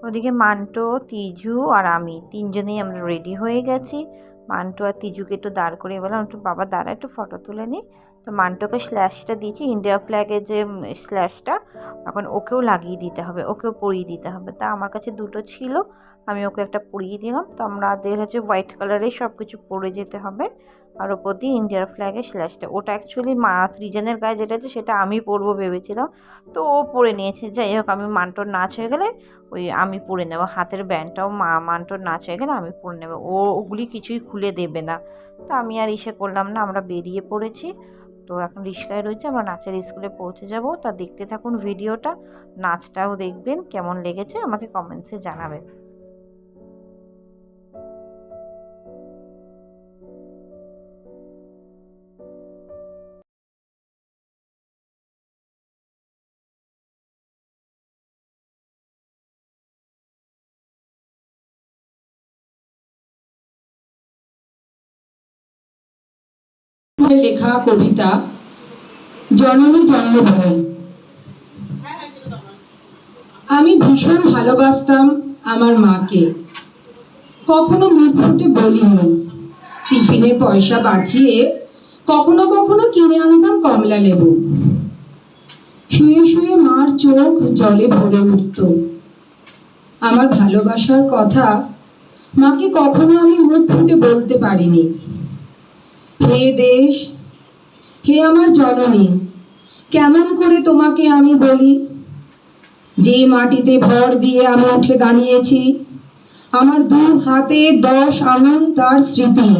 ওদিকে মান্টো, তিজু আর আমি তিনজনেই আমরা রেডি হয়ে গেছি। মান্টো আর তিজুকে একটু দাঁড় করিয়ে বললাম, একটু বাবা দাঁড়া, একটু ফটো তুলে নিই। তো মান্টোকে স্ল্যাশটা দিয়েছি, ইন্ডিয়া ফ্ল্যাগের যে স্ল্যাশটা, এখন ওকেও লাগিয়ে দিতে হবে, ওকেও পরিয়ে দিতে হবে। তা আমার কাছে দুটো ছিল, আমি ওকে একটা পরিয়ে দিলাম। তো আমাদের হচ্ছে হোয়াইট কালারের সব কিছু পরে যেতে হবে, আর ওপর দিয়ে ইন্ডিয়ার ফ্ল্যাগের স্ল্যাশটা। ওটা অ্যাকচুয়ালি ত্রিজনের গায়ে যেটা আছে সেটা আমি পরবো ভেবেছিলাম, তো ও পরে নিয়েছে। যাই হোক, আমি মান্টোর নাচ হয়ে গেলে ওই আমি পরে নেবো, হাতের ব্যান্ডটাও মান্টোর নাচ হয়ে গেলে আমি পরে নেবো, ওগুলি কিছুই খুলে দেবে না। তো আমি আর ইসে করলাম না, আমরা বেরিয়ে পড়েছি। তো এখন রিস্কায় রয়েছে, আমরা নাচের স্কুলে পৌঁছে যাব। তা দেখতে থাকুন ভিডিওটা, নাচটাও দেখবেন, কেমন লেগেছে আমাকে কমেন্টসে জানাবেন। লেখা কবিতা জননী জন্মভূমি। আমি ভীষণ ভালোবাসতাম আমার মাকে, কখনো মুখ ফুটে বলিনি। টিফিনের পয়সা বাঁচিয়ে কখনো কখনো কিনে আনতাম কমলা লেবু। শুয়ে শুয়ে মার চোখ জলে ভরে উঠত। আমার ভালোবাসার কথা মাকে কখনো আমি মুখ ফুটে বলতে পারিনি। হে দেশ, হে আমার জননী, কেমন করে তোমাকে আমি বলি? যে মাটিতে ভর দিয়ে আমি উঠে দাঁড়িয়েছি, আমার দু হাতে 10 আঙুল তার স্মৃতি।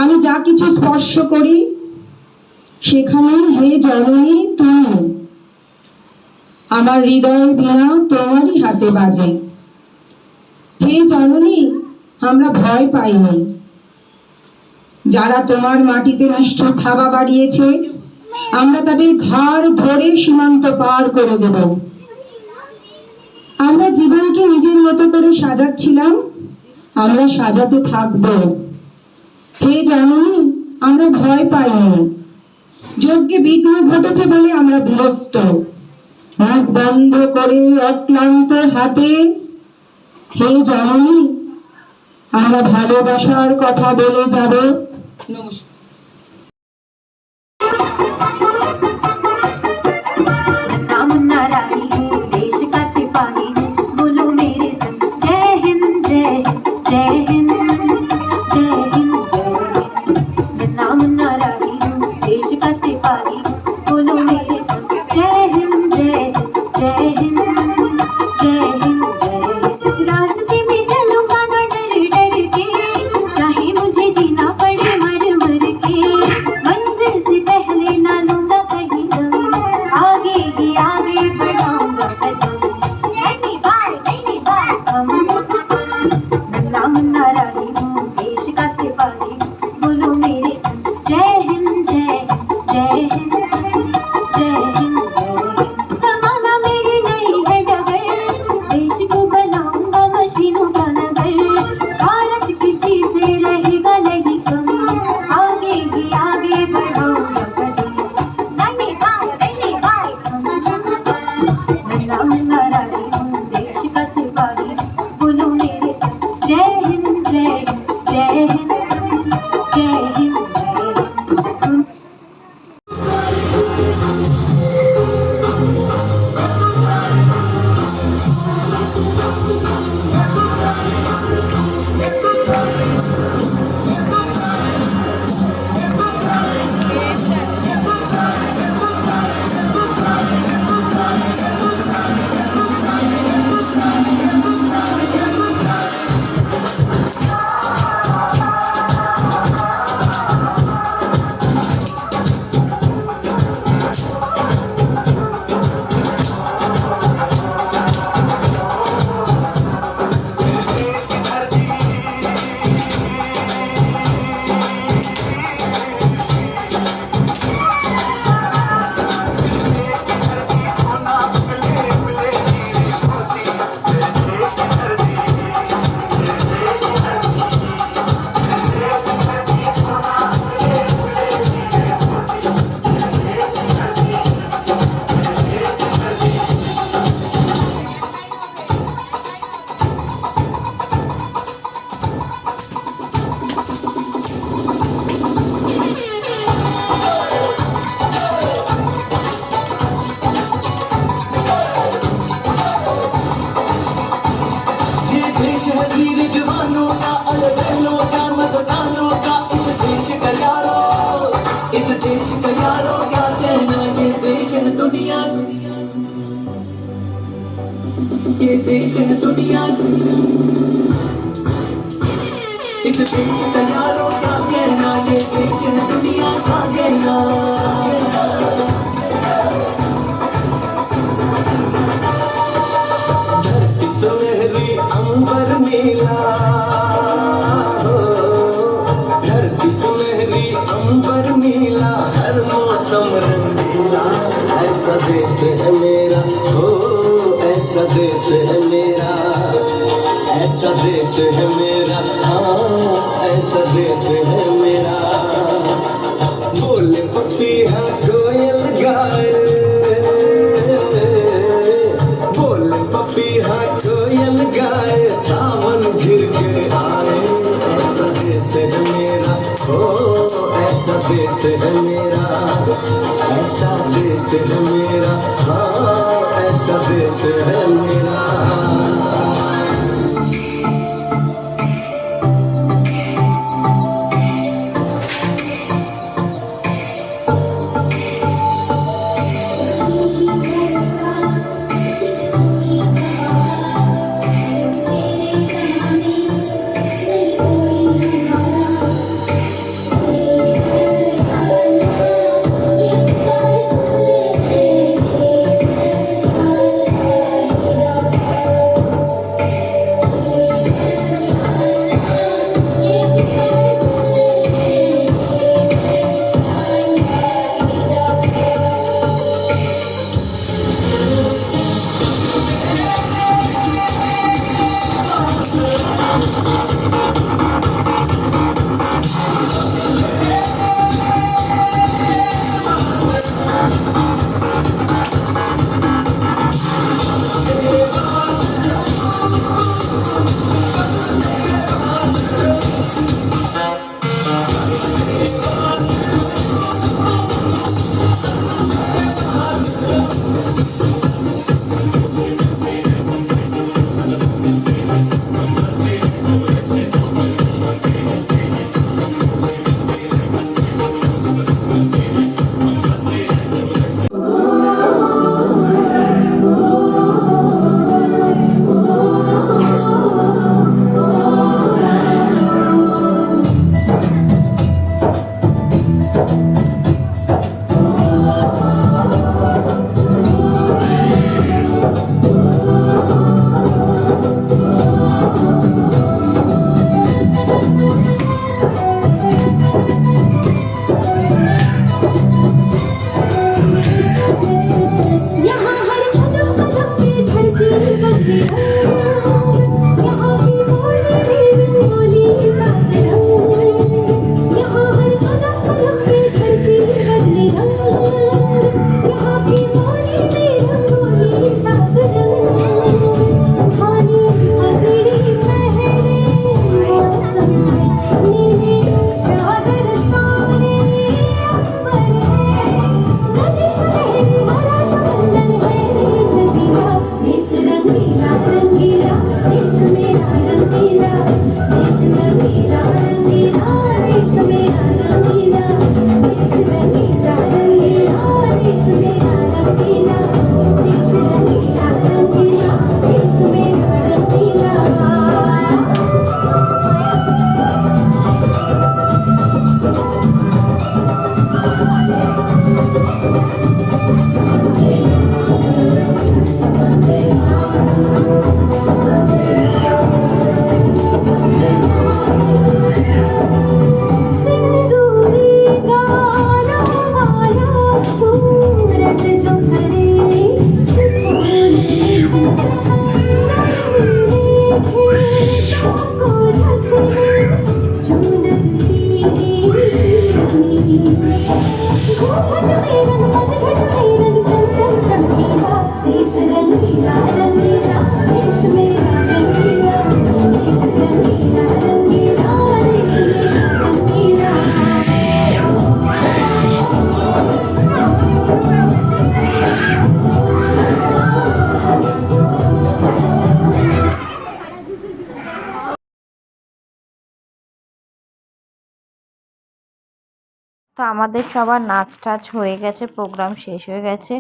আমি যা কিছু স্পর্শ করি সেখানে হে জননী তুমি। আমার হৃদয় বীণা তোমারই হাতে বাজে। হে জননী, আমরা ভয় পাইনি। যারা তোমার মাটিতে নিষ্ঠুর থাবা বাড়িয়েছে, আমরা তাদের ঘাড় ধরে সীমান্ত পার করে দেব। আমরা জীবনকে নিজের মতো করে সাজাচ্ছিলাম, আমরা সাজাতে থাকব। হে জননী, আমরা ভয় পাইনি। যজ্ঞে বিঘ্ন ঘটেছে বলে আমরা বিরক্ত। মুখ বন্ধ করে অক্লান্ত হাতে হে জননী, আমরা ভালোবাসার কথা বলে যাব। নমস্কার। वीर जवानों का अलबेलों का मस्तानों का इस देश का यारो, इस देश का यारो क्या कहना, ये देश है दुनिया, ये देश है दुनिया, इस देश का यारो क्या कहना, ये देश है दुनिया का कहना। धरती सुनहरी अंबर नीला, धरती सुनहरी अंबर नीला, हर मौसम रंगीला, ऐसा देश है मेरा, हो ऐसा देश है मेरा, ऐसा देश है मेरा, हाँ ऐसा देश है मेरा। बोले पपीहा कोयल गाए, बोले पपीहा कोयल गाए, सावन घिर के आए, ऐसा देश है मेरा, हो ऐसा देश है मेरा, ऐसा देश है मेरा, हाँ ऐसा देश है मेरा। তো আমাদের সবার নাচ টাচ হয়ে গেছে, প্রোগ্রাম শেষ হয়ে গেছে।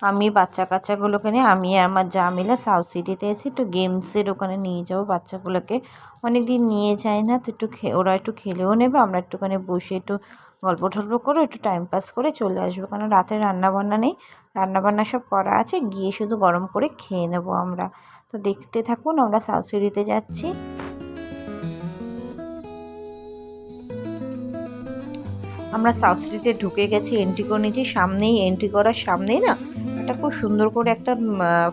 আমি বাচ্চা কাচ্চাগুলোকে নিয়ে আমি আর আমার যা মিলে সাউথ সিটিতে এসে একটু গেমসের ওখানে নিয়ে যাবো বাচ্চাগুলোকে, অনেক দিন নিয়ে যাই না, তো একটু ওরা একটু খেলেও নেবে, আমরা একটুখানি বসে একটু গল্প টল্প করে একটু টাইম পাস করে চলে আসবো, কারণ রাতে রান্নাবান্না নেই, রান্নাবান্না সব করা আছে, গিয়ে শুধু গরম করে খেয়ে নেবো আমরা। তো দেখতে থাকুন, আমরা সাউথ সিটিতে যাচ্ছি। আমরা সাউথ সিটিতে ঢুকে গেছি, এন্ট্রি করে নিয়েছি। সামনেই এন্ট্রি করার সামনেই না একটা খুব সুন্দর করে একটা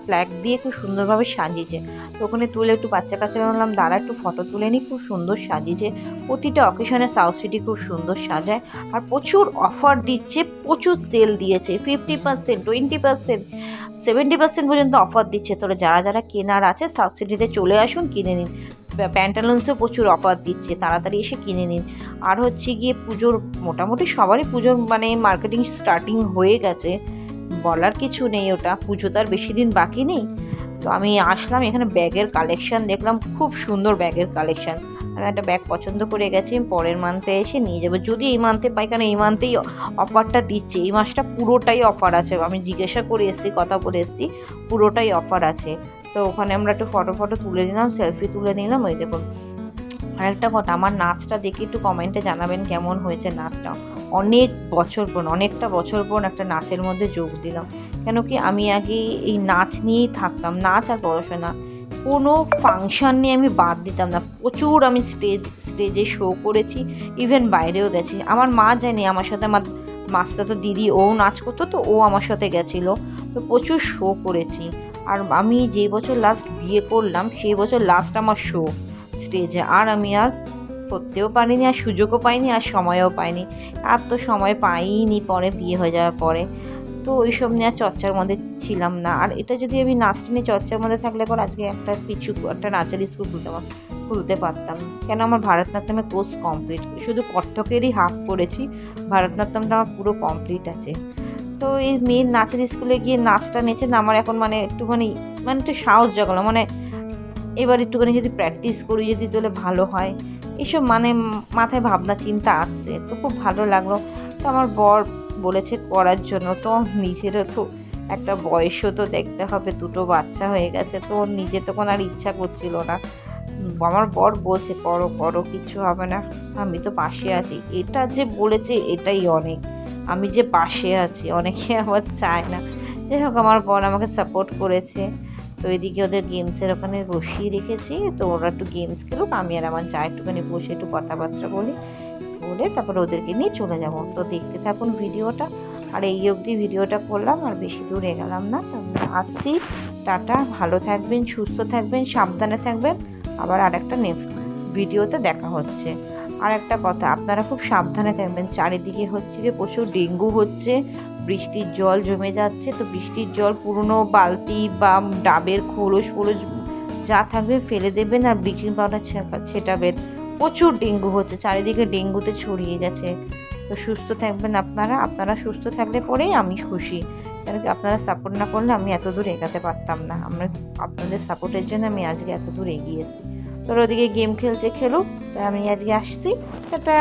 ফ্ল্যাগ দিয়ে খুব সুন্দরভাবে সাজিয়েছে, তো ওখানে তুলে একটু বাচ্চা কাচ্চা বললাম দাঁড়া একটু ফটো তুলে নিই। খুব সুন্দর সাজিয়েছে, প্রতিটা অকেশনে সাউথ সিটি খুব সুন্দর সাজায়, আর প্রচুর অফার দিচ্ছে, প্রচুর সেল দিয়েছে, 50%, 20%, 70% পর্যন্ত অফার দিচ্ছে। তোরা যারা যারা কেনার আছে সাউথ সিটিতে চলে আসুন, কিনে নিন। প্যান্টালুন্সেও প্রচুর অফার দিচ্ছে, তাড়াতাড়ি এসে কিনে নিন। আর হচ্ছে গিয়ে পুজোর মোটামুটি সবারই পুজোর মানে মার্কেটিং স্টার্টিং হয়ে গেছে, বলার কিছু নেই, ওটা পুজো তার বেশি দিন বাকি নেই। তো আমি আসলাম এখানে, ব্যাগের কালেকশান দেখলাম, খুব সুন্দর ব্যাগের কালেকশান। আমি একটা ব্যাগ পছন্দ করে গেছি, পরের মান্থে এসে নিয়ে যাবো, যদি এই মান্থে পাই, কারণ এই মান্থেই অফারটা দিচ্ছে, এই মাসটা পুরোটাই অফার আছে। আমি জিজ্ঞাসা করে এসেছি, কথা বলে এসেছি, পুরোটাই অফার আছে। তো ওখানে আমরা একটু ফটো তুলে নিলাম, সেলফি তুলে নিলাম। ওই দেখুন, আরেকটা কথা, আমার নাচটা দেখে একটু কমেন্টে জানাবেন কেমন হয়েছে নাচটা। অনেকটা বছর পর একটা নাচের মধ্যে যোগ দিলাম, কেন কি আমি আগে এই নাচ নিয়েই থাকতাম, নাচ আর পড়াশোনা, কোনো ফাংশন নিয়ে আমি বাদ দিতাম না। প্রচুর আমি স্টেজে শো করেছি, ইভেন বাইরেও গেছি। আমার মা জানি, আমার সাথে আমার মাস্টাতো দিদি ও নাচ করতো, তো ও আমার সাথে গেছিলো, তো প্রচুর শো করেছি। আর আমি যেই বছর লাস্ট বিয়ে করলাম সেই বছর লাস্ট আমার শো স্টেজে, আর আমি আর করতেও পারিনি, আর সুযোগও পাইনি, আর সময়ও পাইনি, আর তো সময় পাইনি পরে বিয়ে হয়ে যাওয়ার পরে। তো ওইসব নিয়ে আর চর্চার মধ্যে ছিলাম না। আর এটা যদি আমি নাচটা নিয়ে চর্চার মধ্যে থাকলে পর আজকে একটা নাচের স্কুল খুলতে পারতাম। কেন, আমার ভারতনাট্যমের কোর্স কমপ্লিট, শুধু কত্থকেরই হাফ করেছি, ভারতনাট্যমটা আমার পুরো কমপ্লিট আছে। তো এই মেয়ের নাচের স্কুলে গিয়ে নাচটা নেচে না আমার এখন একটুখানি একটু সাহস জাগালো, এবার একটুখানি যদি প্র্যাকটিস করি, যদি তাহলে ভালো হয়, এইসব মাথায় ভাবনা চিন্তা আসছে, তো খুব ভালো লাগলো। তো আমার বর বলেছে করার জন্য, তো নিজেরও তো একটা বয়সও তো দেখতে হবে, দুটো বাচ্চা হয়ে গেছে, তো নিজে তখন আর ইচ্ছা করছিল না। আমার বর বলছে করো করো, কিছু হবে না, আমি তো পাশে আছি। এটা যে বলেছে এটাই অনেক, আমি যে পাশে আছি, অনেকে আবার চায় না। যাই হোক, আমার বর আমাকে সাপোর্ট করেছে। তো এদিকে ওদের গেমসের ওখানে বসিয়ে রেখেছি, তো ওরা একটু গেমস খেলুক, আমি আর আমার যা একটুখানি বসে একটু কথাবার্তা বলে তারপরে ওদেরকে নিয়ে চলে যাব। তো দেখতে থাকুন ভিডিওটা, আর এই অবধি ভিডিওটা করলাম, আর বেশি দূর এগেলাম না। আসছি, টাটা, ভালো থাকবেন, সুস্থ থাকবেন, সাবধানে থাকবেন, আবার আরেকটা নেক্সট ভিডিওতে দেখা হচ্ছে। আর একটা কথা, আপনারা খুব সাবধানে থাকবেন, চারিদিকে হচ্ছে যে প্রচুর ডেঙ্গু হচ্ছে, বৃষ্টির জল জমে যাচ্ছে, তো বৃষ্টির জল পুরনো বালতি বা ডাবের খোলস যা থাকবে ফেলে দেবেন, আর ব্লিচিং পাউডার ছেটাবেন। প্রচুর ডেঙ্গু হচ্ছে, চারিদিকে ডেঙ্গুতে ছড়িয়ে গেছে। তো সুস্থ থাকবেন আপনারা সুস্থ থাকলে পরেই আমি খুশি, কেন কি আপনারা সাপোর্ট না করলে আমি এত দূর এগাতে পারতাম না। আপনাদের সাপোর্টের জন্য আমি আজকে এত দূর এগিয়েছি। তো ওদিকে গেম খেলুক, তাই আমি আজকে আসছি, টাটা।